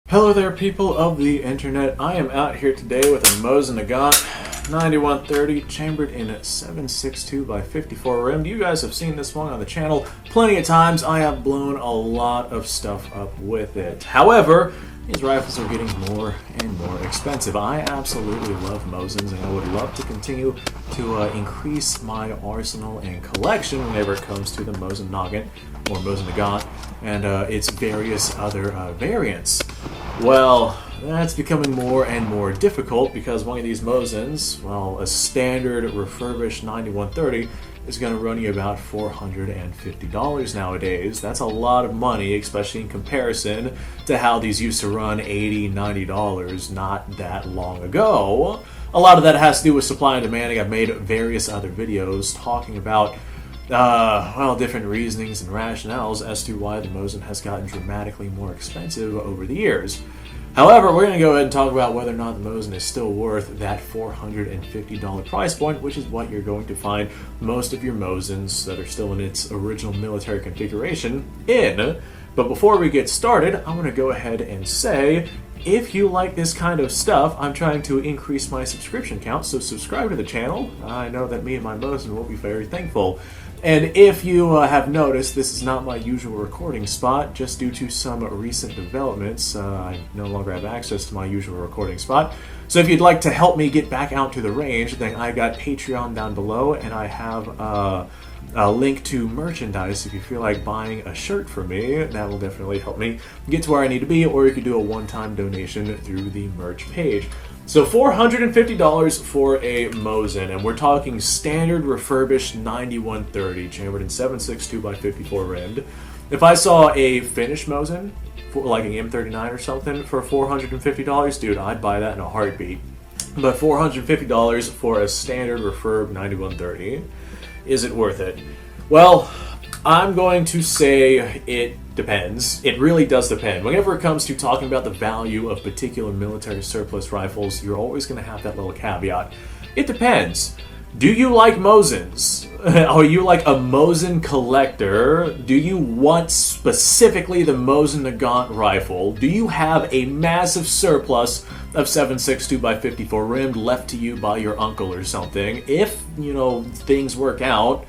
Hello there, people of the internet. I am out here today with a Mosin 9130 chambered in 7.62 by 54 rimmed. You guys have seen this one on the channel plenty of times. I have blown a lot of stuff up with it. However, these rifles are getting more and more expensive. I absolutely love Mosins, and I would love to continue to increase my arsenal and collection whenever it comes to the Mosin Noggin or Mosin Nagant and its various other variants. Well, that's becoming more and more difficult because one of these Mosins, well, a standard refurbished 9130, is going to run you about $450 nowadays. That's a lot of money, especially in comparison to how these used to run $80, $90 not that long ago. A lot of that has to do with supply and demand. I've made various other videos talking about different reasonings and rationales as to why the Mosin has gotten dramatically more expensive over the years. However, we're going to go ahead and talk about whether or not the Mosin is still worth that $450 price point, which is what you're going to find most of your Mosins that are still in its original military configuration in. But before we get started, I'm going to go ahead and say, if you like this kind of stuff, I'm trying to increase my subscription count, so subscribe to the channel. I know that me and my Mosin will be very thankful. And if you have noticed, this is not my usual recording spot, just due to some recent developments. I no longer have access to my usual recording spot. So if you'd like to help me get back out to the range, then I got Patreon down below, and I have a link to merchandise. If you feel like buying a shirt from me, that will definitely help me get to where I need to be, or you could do a one-time donation through the merch page. So $450 for a Mosin, and we're talking standard refurbished 9130, chambered in 7.62 by 54 rimmed. If I saw a finished Mosin, for like an M39 or something, for $450, dude, I'd buy that in a heartbeat. But $450 for a standard refurb 9130, is it worth it? Well, I'm going to say it depends. It really does depend. Whenever it comes to talking about the value of particular military surplus rifles, you're always going to have that little caveat. It depends. Do you like Mosins? Are you like a Mosin collector? Do you want specifically the Mosin Nagant rifle? Do you have a massive surplus of 7.62 by 54 rimmed left to you by your uncle or something? If, things work out,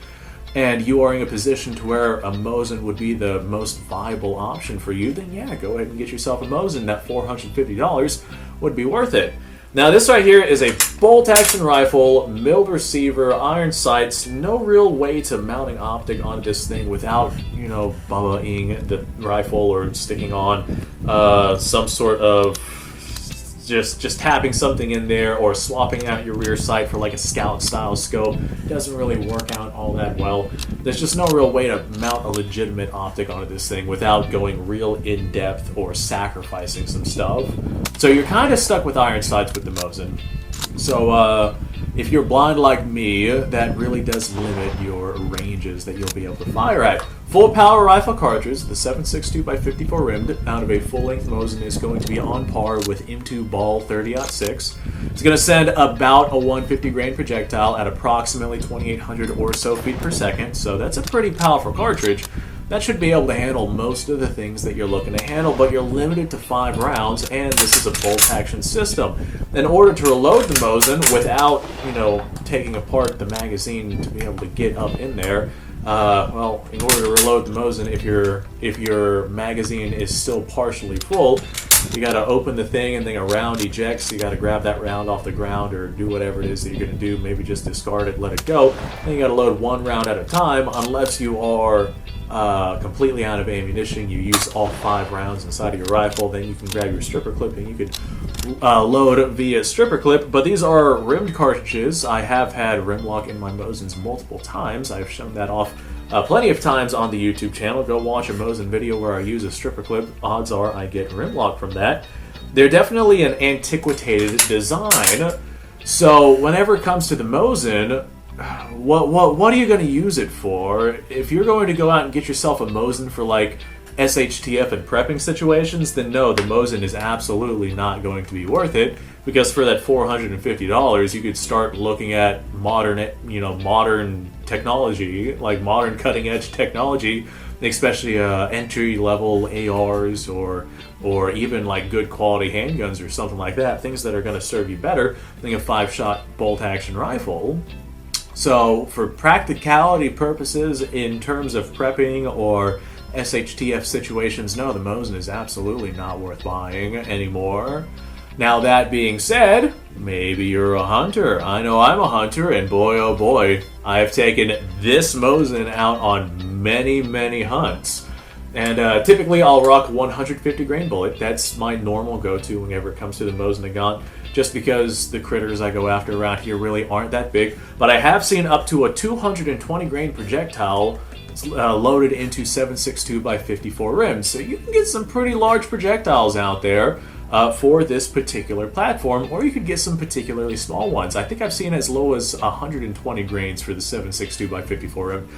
and you are in a position to where a Mosin would be the most viable option for you, then yeah, go ahead and get yourself a Mosin. That $450 would be worth it. Now this right here is a bolt-action rifle, milled receiver, iron sights, no real way to mount an optic onto this thing without, bumming the rifle or sticking on some sort of just tapping something in there or swapping out your rear sight for like a scout style scope. Doesn't really work out all that well. There's just no real way to mount a legitimate optic onto this thing without going real in depth or sacrificing some stuff. So you're kind of stuck with iron sights with the Mosin. So if you're blind like me, that really does limit your ranges that you'll be able to fire at. Full power rifle cartridge, the 7.62 by 54 rimmed, out of a full-length Mosin is going to be on par with M2 Ball 30-06. It's going to send about a 150 grain projectile at approximately 2,800 or so feet per second, so that's a pretty powerful cartridge. That should be able to handle most of the things that you're looking to handle, but you're limited to 5 rounds, and this is a bolt-action system. In order to reload the Mosin without, taking apart the magazine to be able to get up in there, in order to reload the Mosin, if your magazine is still partially full, you got to open the thing and then a round ejects. You got to grab that round off the ground or do whatever it is that you're going to do. Maybe just discard it, let it go. Then you got to load 1 round at a time, unless you are completely out of ammunition. You use all 5 rounds inside of your rifle. Then you can grab your stripper clip and you could load via stripper clip. But these are rimmed cartridges. I have had rim lock in my Mosins multiple times. I've shown that off plenty of times on the YouTube channel. Go watch a Mosin video where I use a stripper clip. Odds are I get rim lock from that. They're definitely an antiquated design. So whenever it comes to the Mosin, what are you going to use it for? If you're going to go out and get yourself a Mosin for like SHTF and prepping situations, then no, the Mosin is absolutely not going to be worth it, because for that $450, you could start looking at modern technology, like modern cutting edge technology especially entry-level ARs or even like good quality handguns or something like that, things that are going to serve you better than a 5-shot bolt-action rifle. So for practicality purposes, in terms of prepping or SHTF situations, no, the Mosin is absolutely not worth buying anymore. Now that being said, maybe you're a hunter. I know I'm a hunter, and boy oh boy, I have taken this Mosin out on many, many hunts. And typically I'll rock 150 grain bullet. That's my normal go-to whenever it comes to the Mosin Nagant, just because the critters I go after around here really aren't that big. But I have seen up to a 220 grain projectile loaded into 7.62 by 54 rims. So you can get some pretty large projectiles out there for this particular platform, or you could get some particularly small ones. I think I've seen as low as 120 grains for the 7.62 by 54 rim.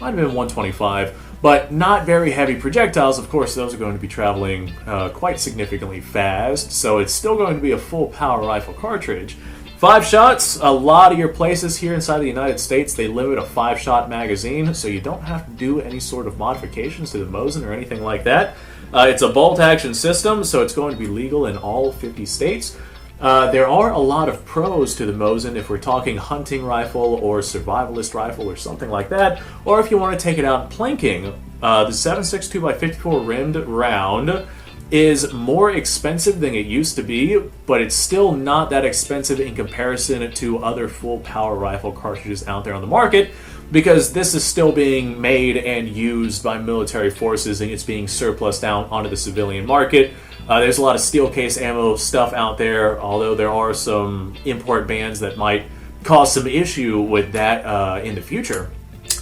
Might have been 125, but not very heavy projectiles. Of course, those are going to be traveling quite significantly fast, so it's still going to be a full power rifle cartridge. 5 shots, a lot of your places here inside the United States, they limit a 5-shot magazine, so you don't have to do any sort of modifications to the Mosin or anything like that. It's a bolt-action system, so it's going to be legal in all 50 states. There are a lot of pros to the Mosin if we're talking hunting rifle or survivalist rifle or something like that, or if you want to take it out planking. The 7.62 by 54 rimmed round is more expensive than it used to be, but it's still not that expensive in comparison to other full power rifle cartridges out there on the market, because this is still being made and used by military forces and it's being surplus down onto the civilian market. There's a lot of steel case ammo stuff out there, although there are some import bans that might cause some issue with that in the future.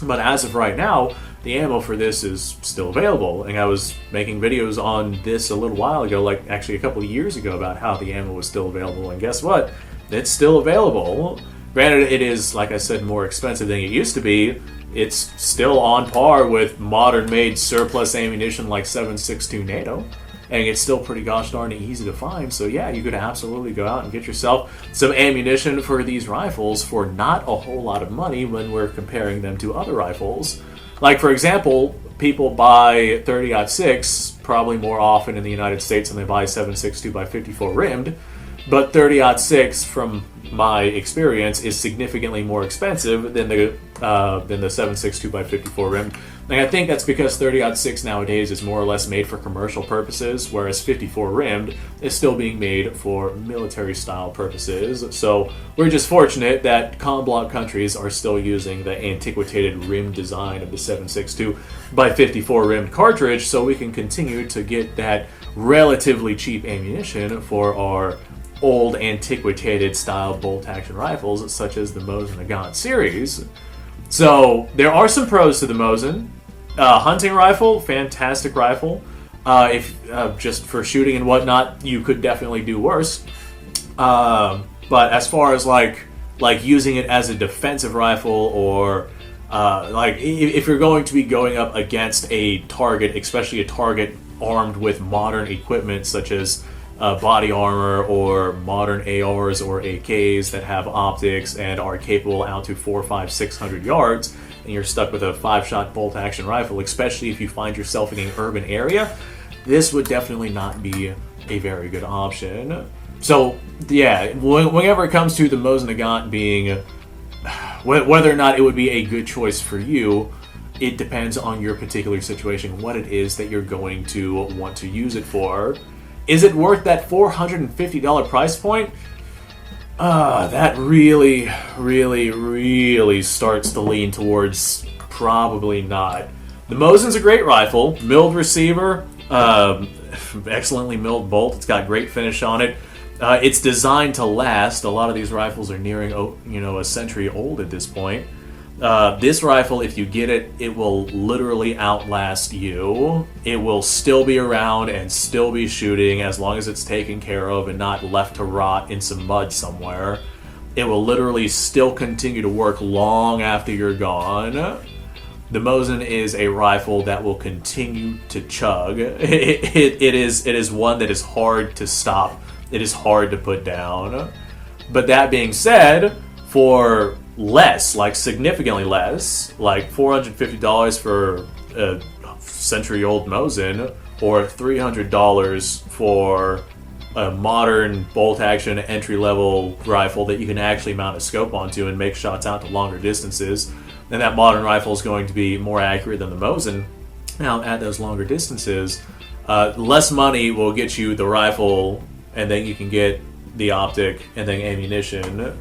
But as of right now, the ammo for this is still available, and I was making videos on this a little while ago, like actually a couple of years ago, about how the ammo was still available, and guess what? It's still available. Granted, it is, like I said, more expensive than it used to be. It's still on par with modern-made surplus ammunition like 7.62 NATO, and it's still pretty gosh darn easy to find. So yeah, you could absolutely go out and get yourself some ammunition for these rifles for not a whole lot of money when we're comparing them to other rifles. Like, for example, people buy 30-06 probably more often in the United States than they buy 7.62 by 54 rimmed, but 30-06, from my experience, is significantly more expensive than the 7.62 by 54 rim. And I think that's because 30-06 nowadays is more or less made for commercial purposes, whereas 54 rimmed is still being made for military style purposes. So we're just fortunate that con-block countries are still using the antiquated rim design of the 7.62 by 54 rimmed cartridge, so we can continue to get that relatively cheap ammunition for our old antiquated style bolt action rifles such as the Mosin Nagant series. So there are some pros to the Mosin. Hunting rifle, fantastic rifle. If just for shooting and whatnot, you could definitely do worse. But as far as like using it as a defensive rifle, or like if you're going to be going up against a target, especially a target armed with modern equipment such as body armor or modern ARs or AKs that have optics and are capable out to 400, 500, 600 yards, and you're stuck with a 5-shot bolt-action rifle, especially if you find yourself in an urban area, this would definitely not be a very good option. So, yeah, whenever it comes to the Mosin Nagant being whether or not it would be a good choice for you, it depends on your particular situation, what it is that you're going to want to use it for. Is it worth that $450 price point? That really, really, really starts to lean towards probably not. The Mosin's a great rifle, milled receiver, excellently milled bolt. It's got great finish on it. It's designed to last. A lot of these rifles are nearing, a century old at this point. This rifle, if you get it, it will literally outlast you. It will still be around and still be shooting as long as it's taken care of and not left to rot in some mud somewhere. It will literally still continue to work long after you're gone. The Mosin is a rifle that will continue to chug. It is one that is hard to stop. It is hard to put down. But that being said, for less, like significantly less, like $450 for century-old Mosin, or $300 for a modern bolt-action entry-level rifle that you can actually mount a scope onto and make shots out to longer distances. And that modern rifle is going to be more accurate than the Mosin. Now, at those longer distances, less money will get you the rifle, and then you can get the optic and then ammunition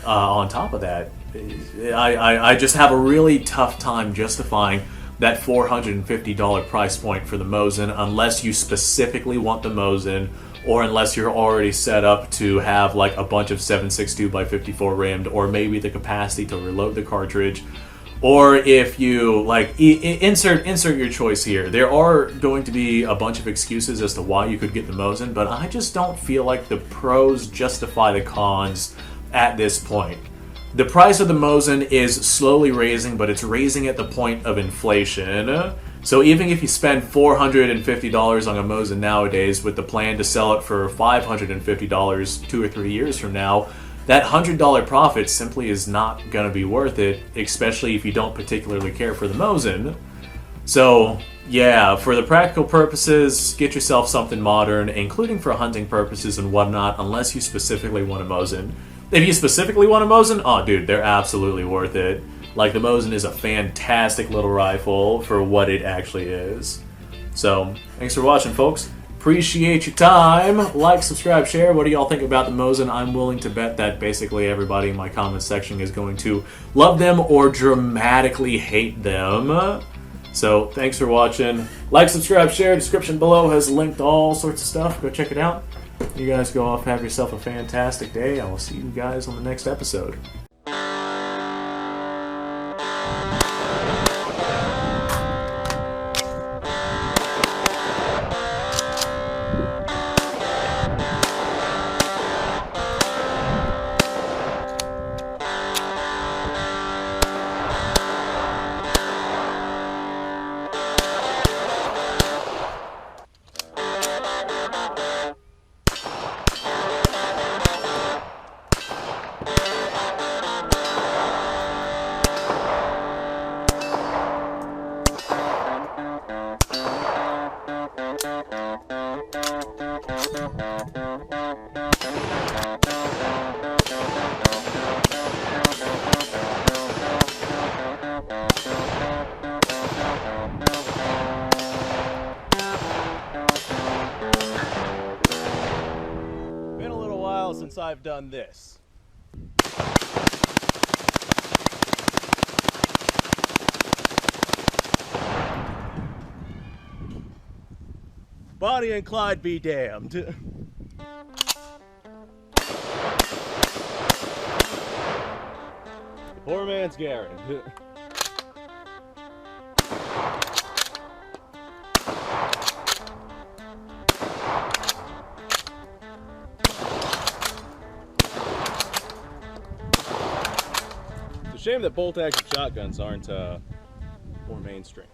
on top of that. I just have a really tough time justifying that $450 price point for the Mosin unless you specifically want the Mosin, or unless you're already set up to have like a bunch of 7.62x54 rimmed, or maybe the capacity to reload the cartridge, or if you like insert your choice here. There are going to be a bunch of excuses as to why you could get the Mosin, but I just don't feel like the pros justify the cons at this point. The price of the Mosin is slowly raising, but it's raising at the point of inflation. So even if you spend $450 on a Mosin nowadays with the plan to sell it for $550 2 or 3 years from now, that $100 profit simply is not going to be worth it, especially if you don't particularly care for the Mosin. So yeah, for the practical purposes, get yourself something modern, including for hunting purposes and whatnot, unless you specifically want a Mosin. If you specifically want a Mosin, oh dude, they're absolutely worth it. Like, the Mosin is a fantastic little rifle for what it actually is. So, thanks for watching, folks. Appreciate your time. Like, subscribe, share. What do y'all think about the Mosin? I'm willing to bet that basically everybody in my comment section is going to love them or dramatically hate them. So, thanks for watching. Like, subscribe, share. Description below has linked all sorts of stuff. Go check it out. You guys go off, have yourself a fantastic day. I will see you guys on the next episode. Been a little while since I've done this. Bonnie and Clyde be damned. Poor man's Garrett. It's a shame that bolt-action shotguns aren't more mainstream.